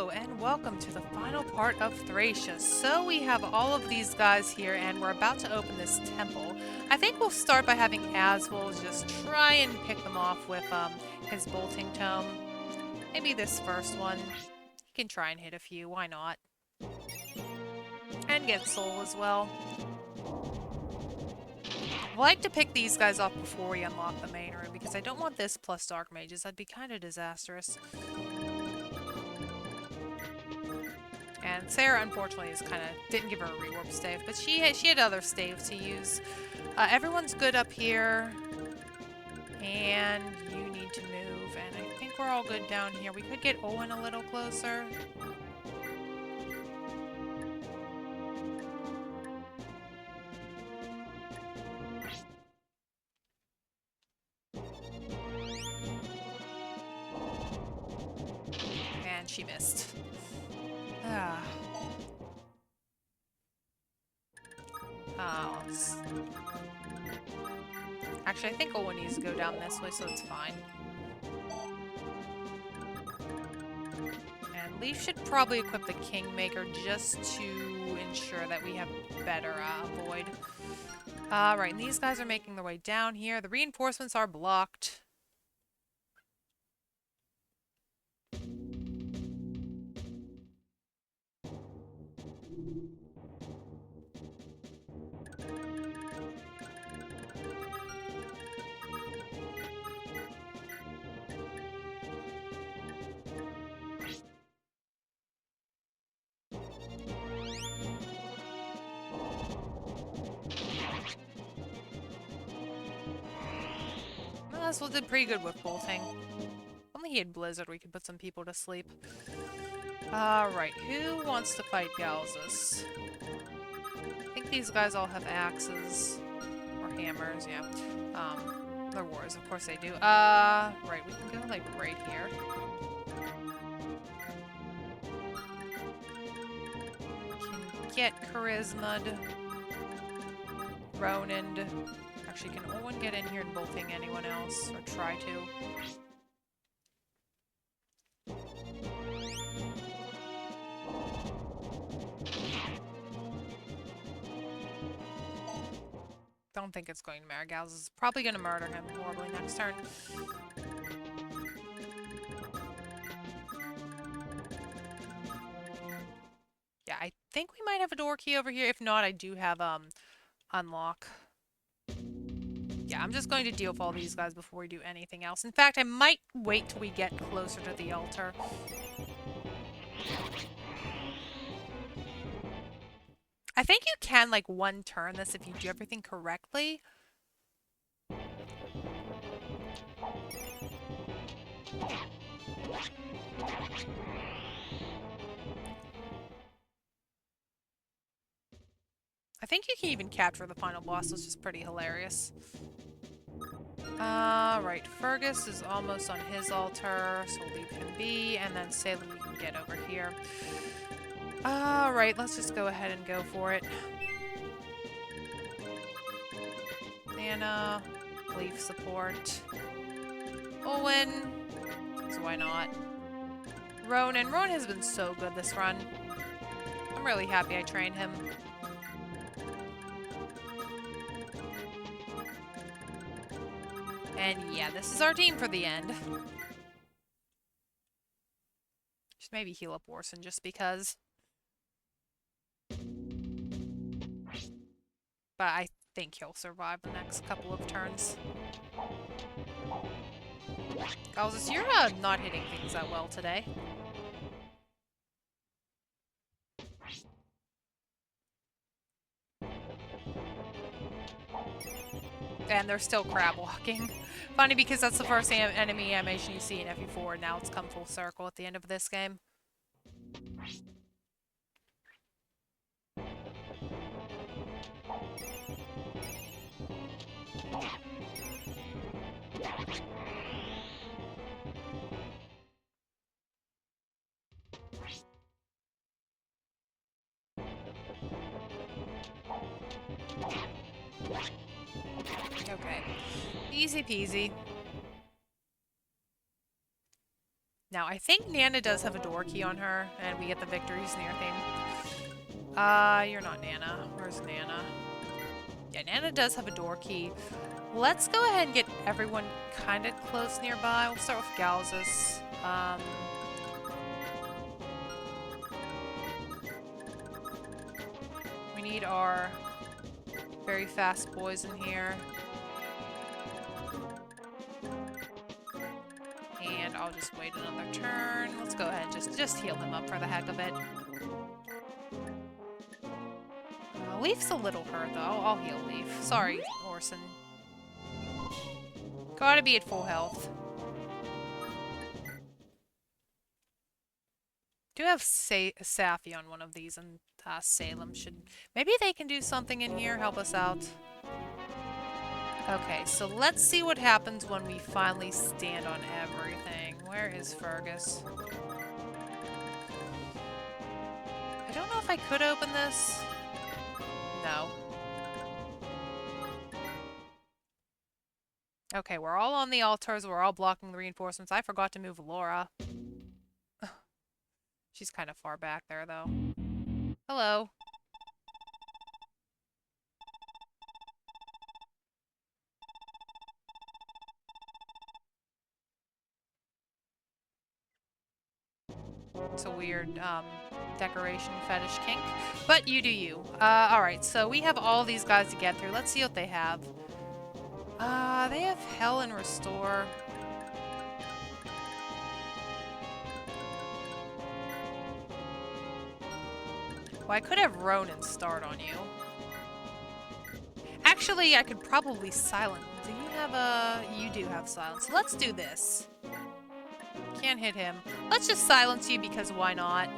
Hello and welcome to the final part of Thracia. So we have all of these guys here and we're about to open this temple. I think we'll start by having Aswell just try and pick them off with his bolting tome. Maybe this first one. He can try and hit a few, why not? And get soul as well. I like to pick these guys off before we unlock the main room because I don't want this plus dark mages. That'd be kind of disastrous. And Sarah, unfortunately, didn't give her a rewarp stave, but she had other staves to use. Everyone's good up here, and you need to move. And I think we're all good down here. We could get Owen a little closer. And she missed. Actually, I think Owen needs to go down this way, so it's fine. And Leaf should probably equip the Kingmaker just to ensure that we have better void. Right, and these guys are making their way down here. The reinforcements are blocked. Aswell did pretty good with bolting. Only he had Blizzard, we could put some people to sleep. Right, who wants to fight Galzus? I think these guys all have axes. Or hammers, yeah. They're wars, of course they do. Right, we can go, like, right here. Can get Charisma'd. Ronan. Actually, can Owen get in here and bolting anyone else? Or try to? Don't think it's going to matter. Gals is probably going to murder him horribly next turn. Yeah, I think we might have a door key over here. If not, I do have unlock. Yeah, I'm just going to deal with all these guys before we do anything else. In fact, I might wait till we get closer to the altar. I think you can, like, one turn this if you do everything correctly. I think you can even capture the final boss, which is pretty hilarious. Right, Fergus is almost on his altar, so we'll leave him be, and then Salem we can get over here. Right, let's just go ahead and go for it. Anna, Leaf support. Owen, so why not? Ronan has been so good this run. I'm really happy I trained him. And yeah, this is our team for the end. Just maybe heal up Orson just because. But I think he'll survive the next couple of turns. Galzus, you're not hitting things that well today. And they're still crab walking. Funny because that's the first enemy animation you see in FE4, and now it's come full circle at the end of this game. Okay. Easy peasy. Now, I think Nana does have a door key on her, and we get the victories near theme. You're not Nana. Where's Nana? Yeah, Nana does have a door key. Let's go ahead and get everyone kind of close nearby. We'll start with Galzus. We need our very fast boys in here. And I'll just wait another turn. Let's go ahead and just heal him up for the heck of it. Leaf's a little hurt, though. I'll heal Leaf. Sorry, Orson. Gotta be at full health. Do have Safi on one of these, and Salem should... Maybe they can do something in here, help us out. Okay, so let's see what happens when we finally stand on everything. Where is Fergus? I don't know if I could open this. No. Okay, we're all on the altars. We're all blocking the reinforcements. I forgot to move Laura. She's kind of far back there, though. Hello. It's a weird, decoration fetish kink. But you do you. Alright, so we have all these guys to get through. Let's see what they have. They have Hell and Restore. Well, I could have Ronan start on you. Actually, I could probably silence. Do you have a... You do have silence. So let's do this. Can't hit him. Let's just silence you because why not?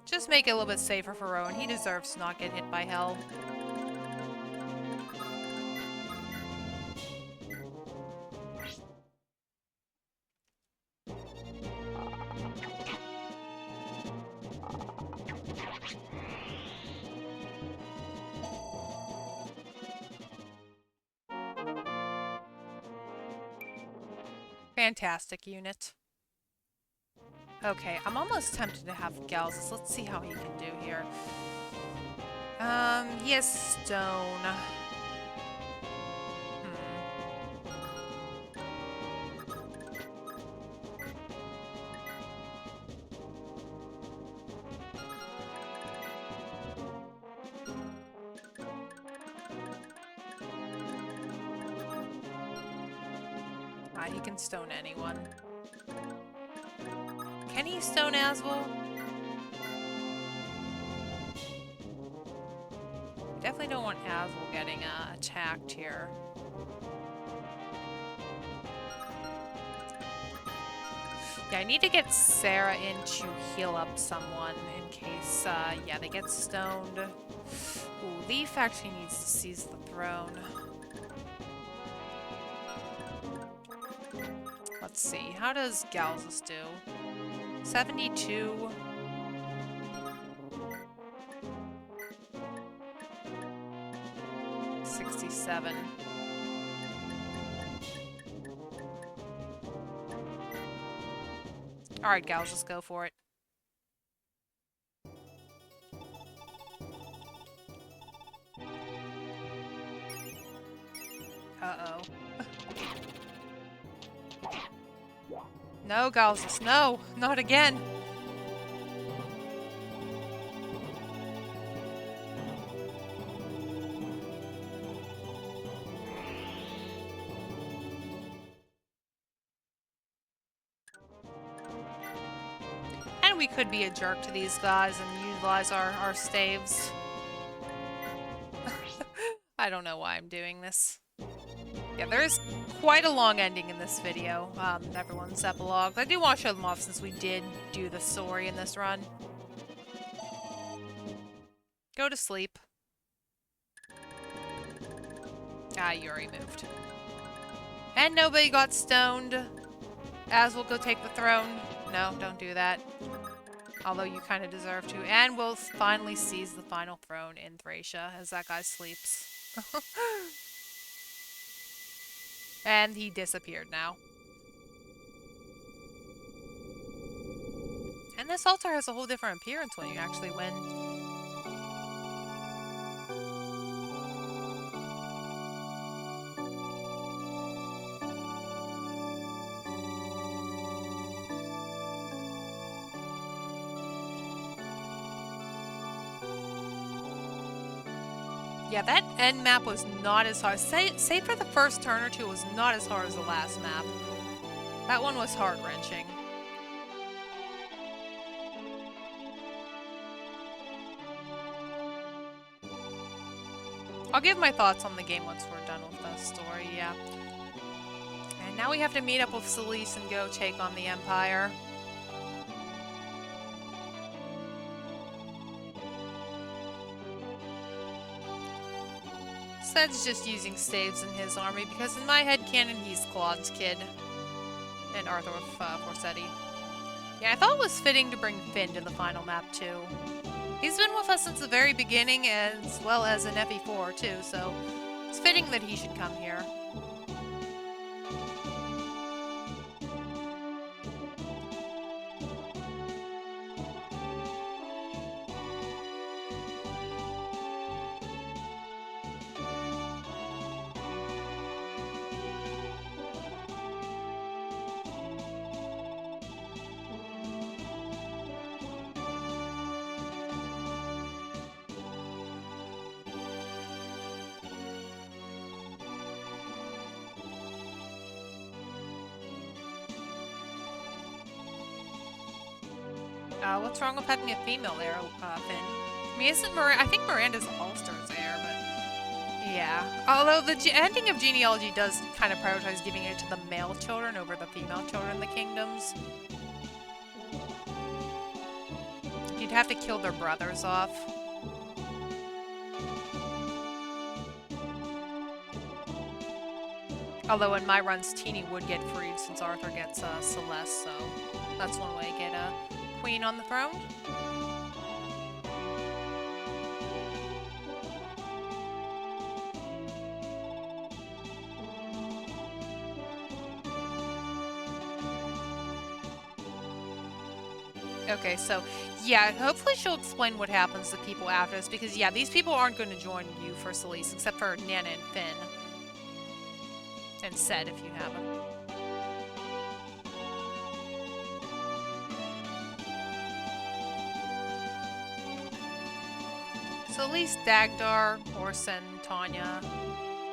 Just make it a little bit safer for Rowan. He deserves to not get hit by hell. Fantastic unit. Okay, I'm almost tempted to have Galzus. Let's see how he can do here. He has stone. He can stone anyone. Can he stone Aswell? I definitely don't want Aswell getting attacked here. Yeah, I need to get Sarah in to heal up someone in case, yeah, they get stoned. Ooh, Leaf actually needs to seize the throne. Let's see, how does Galzus do? 72. $67. Alright, gals, let's go for it. Uh-oh. No, Galzus, no! Not again! And we could be a jerk to these guys and utilize our staves. I don't know why I'm doing this. Yeah, there is quite a long ending in this video, everyone's epilogue. I do want to show them off since we did do the story in this run. Go to sleep. Ah, you already moved. And nobody got stoned. As we'll go take the throne. No, don't do that. Although you kind of deserve to. And we'll finally seize the final throne in Thracia as that guy sleeps. And he disappeared now. And this altar has a whole different appearance when you actually win. Yeah, that end map was not as hard. Say for the first turn or two, it was not as hard as the last map. That one was heart-wrenching. I'll give my thoughts on the game once we're done with the story, yeah. And now we have to meet up with Celise and go take on the Empire. Ced's just using staves in his army because in my headcanon he's Claude's kid. And Arthur with Forsetti. Yeah, I thought it was fitting to bring Finn to the final map too. He's been with us since the very beginning as well as in FE4 too, so it's fitting that he should come here. What's wrong with having a female heir, Finn? I mean, I think Miranda's Ulster's heir, but yeah. Although the ending of genealogy does kind of prioritize giving it to the male children over the female children in the kingdoms. You'd have to kill their brothers off. Although in my runs, Teeny would get freed since Arthur gets Celeste, so that's one way to get a queen on the throne. Okay, so yeah, hopefully she'll explain what happens to people after this, because yeah, these people aren't going to join you for Celise, except for Nana and Finn. And Ced, if you have him. So at least Dagdar, Orson, Tanya,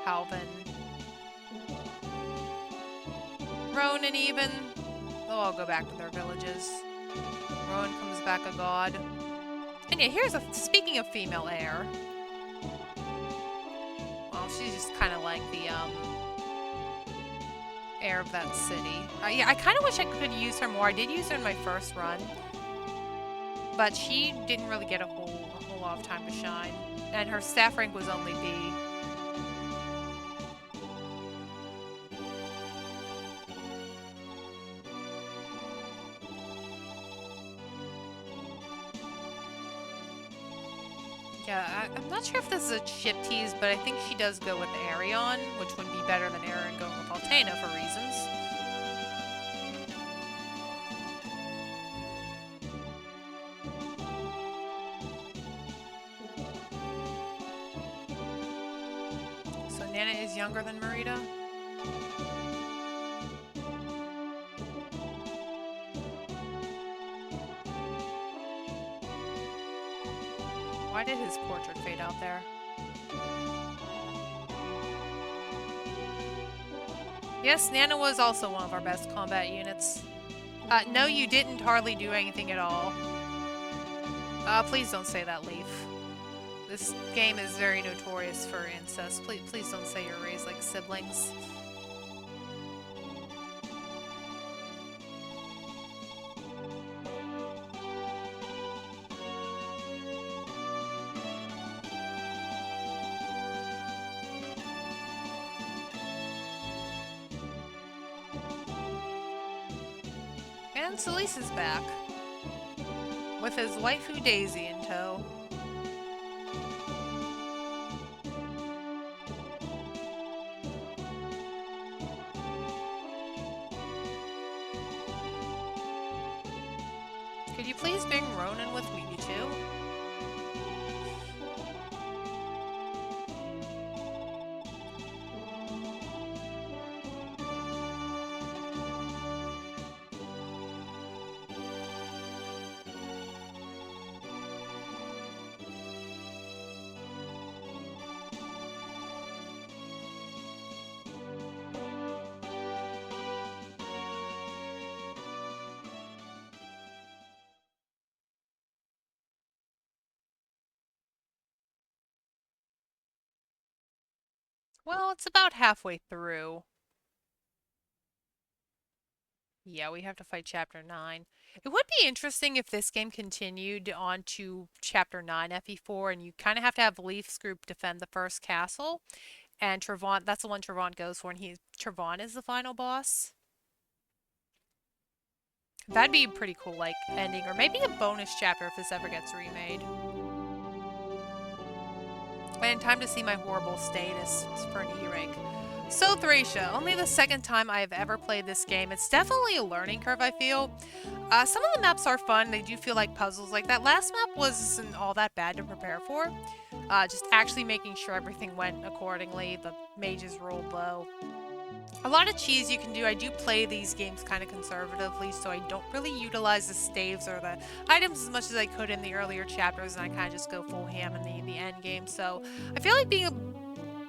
Halvin, Ronan even, they'll all go back to their villages. Rowan comes back a god. And yeah, speaking of female heir. Well, she's just kind of like the, heir of that city. Yeah, I kind of wish I could use her more. I did use her in my first run. But she didn't really get a whole lot of time to shine. And her staff rank was only B. Yeah, I'm not sure if this is a chip tease, but I think she does go with Arion, which would be better than Aaron going with Altena for reasons. So Nana is younger than Marita? Why did his portrait fade out there? Yes, Nana was also one of our best combat units. No, you didn't hardly do anything at all. Please don't say that, Leaf. This game is very notorious for incest. Please don't say you're raised like siblings. And Celise is back. With his waifu Daisy in tow. Could you please bring Ronan with me, you two? Well, it's about halfway through. Yeah, we have to fight Chapter 9. It would be interesting if this game continued on to Chapter 9 FE4, and you kind of have to have Leaf's group defend the first castle. And Trevant, that's the one Trevant goes for, and Trevant is the final boss. That'd be a pretty cool, like, ending, or maybe a bonus chapter if this ever gets remade. And time to see my horrible status for an E-rank. So Thracia, only the second time I have ever played this game. It's definitely a learning curve, I feel. Some of the maps are fun, they do feel like puzzles. Like that last map wasn't all that bad to prepare for. Just actually making sure everything went accordingly, the mages rolled low. A lot of cheese you can do. I do play these games kind of conservatively, so I don't really utilize the staves or the items as much as I could in the earlier chapters, and I kind of just go full ham in the end game. So I feel like being a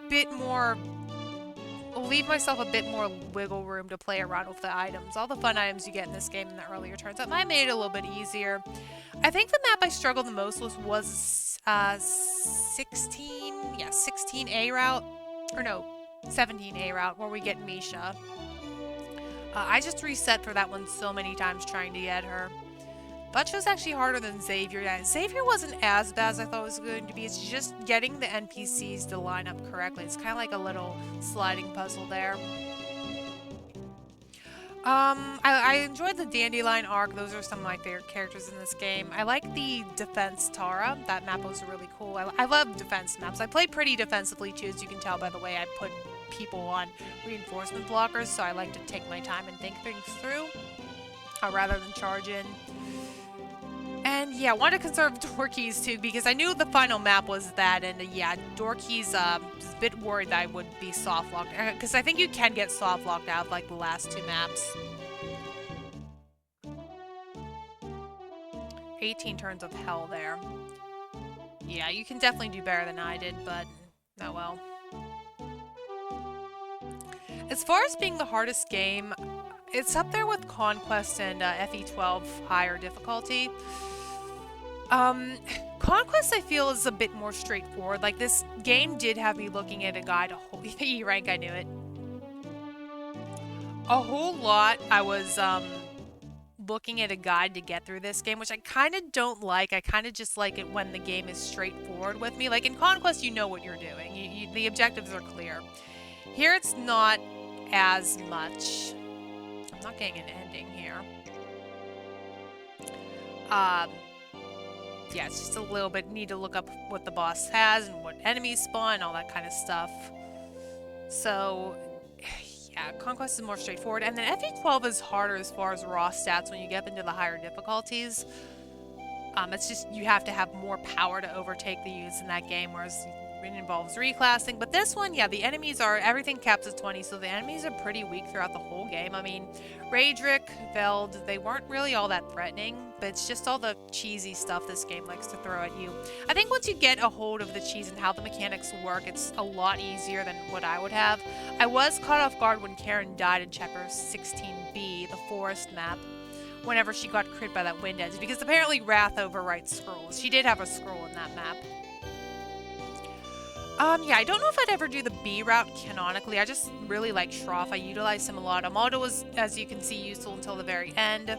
bit more... I'll leave myself a bit more wiggle room to play around with the items. All the fun items you get in this game in the earlier turns, that might made it a little bit easier. I think the map I struggled the most with was 16A route, or no, 17A route, where we get Misha. I just reset for that one so many times trying to get her. Butch was actually harder than Xavier. Yeah, Xavier wasn't as bad as I thought it was going to be. It's just getting the NPCs to line up correctly. It's kind of like a little sliding puzzle there. I enjoyed the Dandelion arc. Those are some of my favorite characters in this game. I like the defense Tara. That map was really cool. I love defense maps. I play pretty defensively too, as you can tell by the way I put people on reinforcement blockers, so I like to take my time and think things through rather than charge in. And yeah, I wanted to conserve door keys too, because I knew the final map was that, and yeah, door keys, was a bit worried that I would be soft locked, because I think you can get soft locked out of, like, the last two maps. 18 turns of hell there. Yeah, you can definitely do better than I did, but oh well. As far as being the hardest game, it's up there with Conquest and FE12 higher difficulty. Conquest I feel is a bit more straightforward. Like, this game did have me looking at a guide a whole E rank, I knew it. A whole lot I was looking at a guide to get through this game, which I kind of don't like. I kind of just like it when the game is straightforward with me. Like in Conquest, you know what you're doing. The objectives are clear. Here it's not as much. I'm not getting an ending here. Yeah, it's just a little bit, need to look up what the boss has and what enemies spawn, all that kind of stuff. So, yeah, Conquest is more straightforward. And then FE12 is harder as far as raw stats when you get into the higher difficulties. It's just, you have to have more power to overtake the units in that game, whereas it involves reclassing. But this one, yeah, the enemies are, everything caps at 20, so the enemies are pretty weak throughout the whole game. I mean, Raedric, Veld, they weren't really all that threatening, but it's just all the cheesy stuff this game likes to throw at you. I think once you get a hold of the cheese and how the mechanics work, it's a lot easier than what I would have. I was caught off guard when Karen died in Chapter 16B, the forest map, whenever she got crit by that wind edge, because apparently Wrath overwrites scrolls. She did have a scroll in that map. Yeah, I don't know if I'd ever do the B route canonically. I just really like Shroff. I utilize him a lot. Amado was, as you can see, useful until the very end.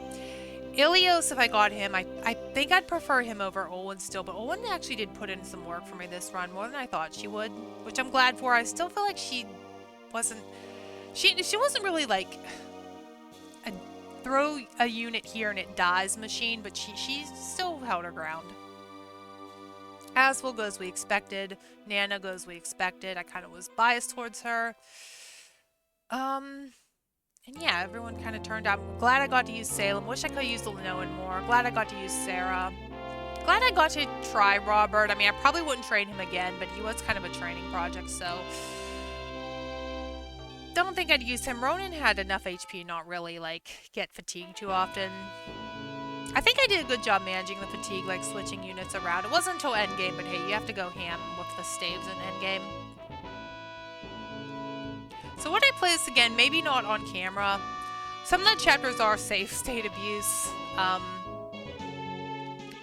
Ilios, if I got him, I think I'd prefer him over Olwen still, but Olwen actually did put in some work for me this run, more than I thought she would, which I'm glad for. I still feel like she wasn't really like a throw a unit here and it dies machine, but she still held her ground. Aswell goes we expected. Nana goes we expected. I kind of was biased towards her. And yeah, everyone kind of turned out. Glad I got to use Salem. Wish I could use Lenoan more. Glad I got to use Sarah. Glad I got to try Robert. I mean, I probably wouldn't train him again, but he was kind of a training project, so... Don't think I'd use him. Ronan had enough HP not really, like, get fatigued too often. I think I did a good job managing the fatigue, like, switching units around. It wasn't until endgame, but hey, you have to go ham with the staves in endgame. So would I play this again? Maybe not on camera. Some of the chapters are safe state abuse. But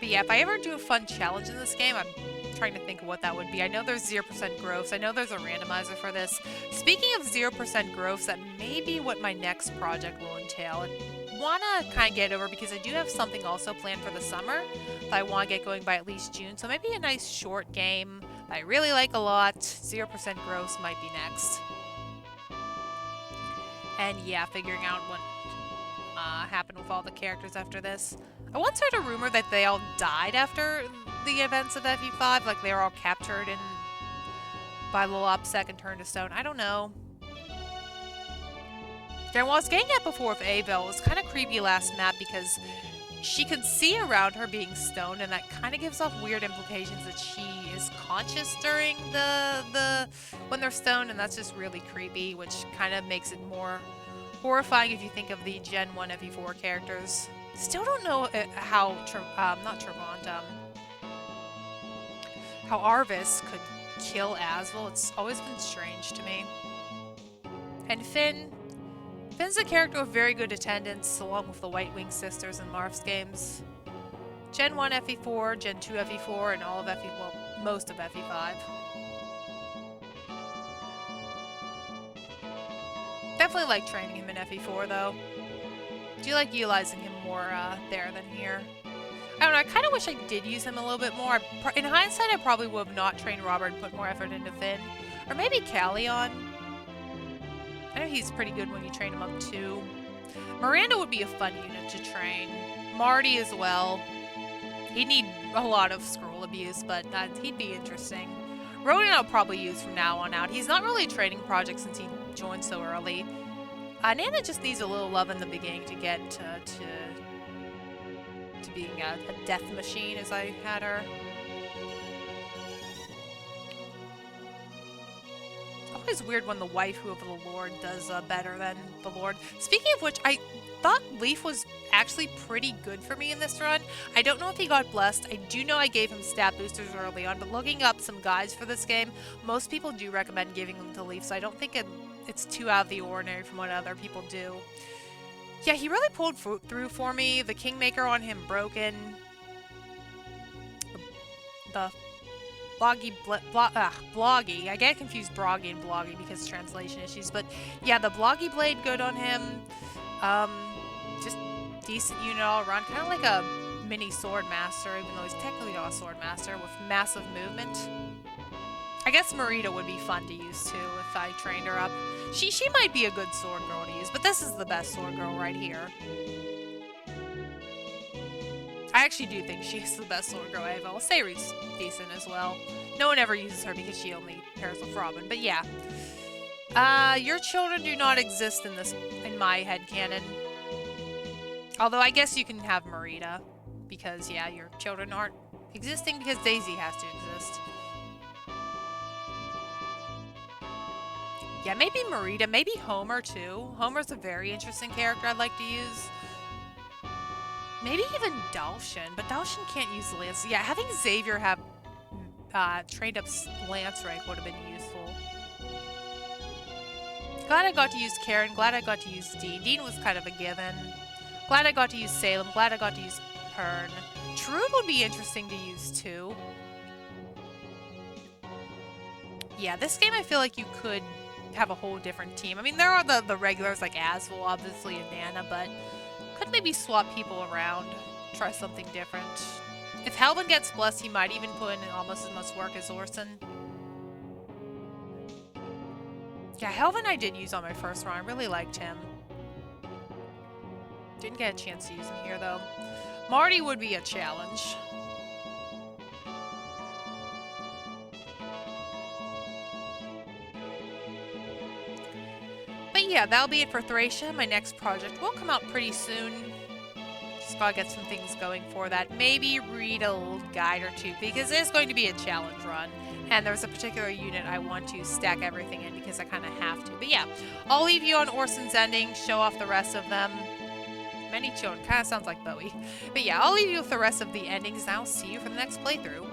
yeah, if I ever do a fun challenge in this game, I'm trying to think of what that would be. I know there's 0% growths. I know there's a randomizer for this. Speaking of 0% growths, that may be what my next project will entail. I want to kind of get over because I do have something also planned for the summer that I want to get going by at least June. So maybe a nice short game that I really like a lot. 0% growths might be next. And yeah, figuring out what happened with all the characters after this. I once heard a rumor that they all died after the events of FE5, like they were all captured and by Lolopsec and turned to stone. I don't know. And what I was getting at before with Abel, it was kind of creepy last map because she could see around her being stoned, and that kind of gives off weird implications that she is conscious during when they're stoned, and that's just really creepy, which kind of makes it more horrifying if you think of the Gen 1 FE4 characters. Still don't know how, not Trevant, how Arvis could kill Asvel. It's always been strange to me. And Finn. Finn's a character with very good attendance, along with the White Wing sisters in Marth's games. Gen 1 FE4, Gen 2 FE4, and all of FE, well, most of FE5. Definitely like training him in FE4, though. Do like utilizing him more there than here. I don't know, I kind of wish I did use him a little bit more. In hindsight, I probably would have not trained Robert and put more effort into Finn. Or maybe Callion. I know he's pretty good when you train him up too. Miranda would be a fun unit to train. Marty as well. He'd need a lot of scroll abuse, but he'd be interesting. Ronan I'll probably use from now on out. He's not really a training project since he joined so early. Nana just needs a little love in the beginning to get to being a death machine, as I had her. Always weird when the waifu of the Lord does better than the Lord. Speaking of which, I thought Leaf was actually pretty good for me in this run. I don't know if he got blessed. I do know I gave him stat boosters early on, but looking up some guides for this game, most people do recommend giving them to Leaf, so I don't think it's too out of the ordinary from what other people do. Yeah, he really pulled through for me. The Kingmaker on him broken. The Bloggy. I get confused Broggy and Bloggy because of translation issues, but yeah, the Bloggy Blade good on him. Just decent unit all around. Kind of like a mini Sword Master, even though he's technically not a Sword Master, with massive movement. I guess Marita would be fun to use too if I trained her up. She might be a good sword girl to use, but this is the best sword girl right here. I actually do think she's the best sword girl I have. Sayri's decent as well. No one ever uses her because she only pairs with Robin, but yeah. Your children do not exist in my headcanon. Although I guess you can have Marita, because yeah, your children aren't existing because Daisy has to exist. Yeah, maybe Marita, maybe Homer too. Homer's a very interesting character I'd like to use. Maybe even Dalshin, but Dalshin can't use Lance. Yeah, having Xavier have trained up Lance rank would have been useful. Glad I got to use Karen, glad I got to use Dean. Dean was kind of a given. Glad I got to use Salem, glad I got to use Pern. Trude would be interesting to use too. Yeah, this game I feel like you could have a whole different team. I mean, there are the regulars like Asvel, obviously, and Nana, but could maybe swap people around, try something different. If Helvin gets blessed, he might even put in almost as much work as Orson. Yeah, Helvin I did use on my first run. I really liked him. Didn't get a chance to use him here, though. Marty would be a challenge. But yeah, that'll be it for Thracia. My next project will come out pretty soon. Just gotta get some things going for that. Maybe read a little guide or two, because it's going to be a challenge run. And there's a particular unit I want to stack everything in because I kind of have to. But yeah, I'll leave you on Orson's ending, show off the rest of them. Many children, kind of sounds like Bowie. But yeah, I'll leave you with the rest of the endings, and I'll see you for the next playthrough.